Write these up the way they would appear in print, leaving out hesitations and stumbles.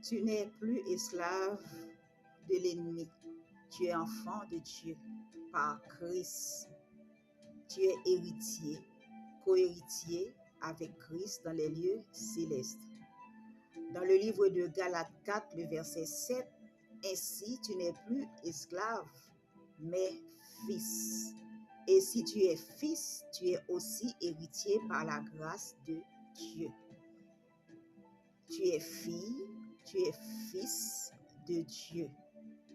Tu n'es plus esclave de l'ennemi. Tu es enfant de Dieu par Christ. Tu es héritier, co-héritier avec Christ dans les lieux célestes. Dans le livre de Galates 4, le verset 7, ainsi tu n'es plus esclave, mais fils. Et si tu es fils, tu es aussi héritier par la grâce de Dieu. Tu es fille, tu es fils de Dieu,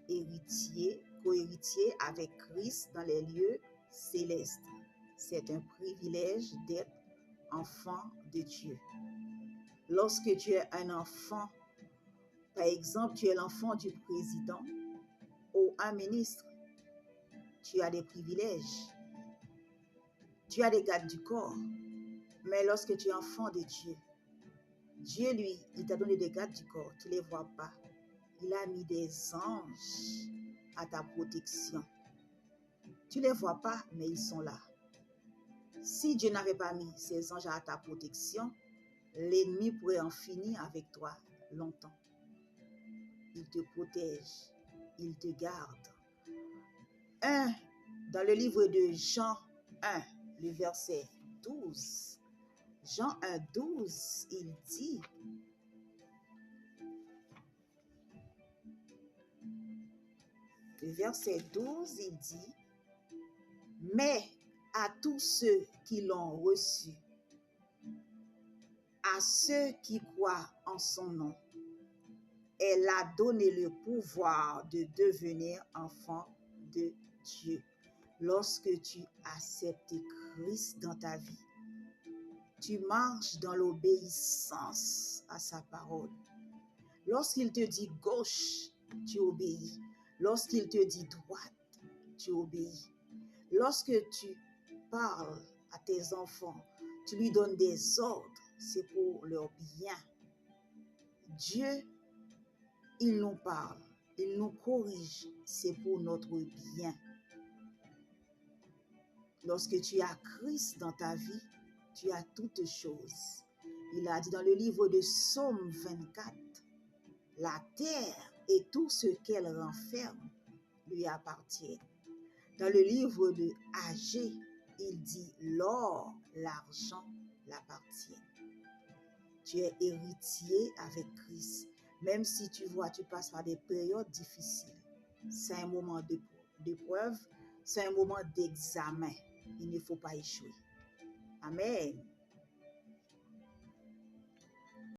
héritier, co-héritier avec Christ dans les lieux célestes. C'est un privilège d'être enfant de Dieu. Lorsque tu es un enfant, par exemple, tu es l'enfant du président ou un ministre, tu as des privilèges, tu as des gardes du corps. Mais lorsque tu es enfant de Dieu, Dieu, lui, il t'a donné des gardes du corps, tu ne les vois pas. Il a mis des anges à ta protection. Tu ne les vois pas, mais ils sont là. Si Dieu n'avait pas mis ces anges à ta protection, l'ennemi pourrait en finir avec toi longtemps. Il te protège, il te garde. Dans le livre de Jean 1, le verset 12, Jean 1, 12, il dit, le verset 12, il dit, mais à tous ceux qui l'ont reçu, à ceux qui croient en son nom, elle a donné le pouvoir de devenir enfant de Dieu. Lorsque tu acceptes Christ dans ta vie, tu marches dans l'obéissance à sa parole. Lorsqu'il te dit gauche, tu obéis. Lorsqu'il te dit droite, tu obéis. Lorsque tu parles à tes enfants, tu lui donnes des ordres, c'est pour leur bien. Dieu, il nous parle, il nous corrige, c'est pour notre bien. Lorsque tu as Christ dans ta vie, tu as toutes choses. Il a dit dans le livre de Psaume 24, la terre et tout ce qu'elle renferme lui appartiennent. Dans le livre de Agé, il dit l'or, l'argent l'appartiennent. Tu es héritier avec Christ. Même si tu vois, tu passes par des périodes difficiles. C'est un moment d'épreuve, c'est un moment d'examen. Il ne faut pas échouer. Amen.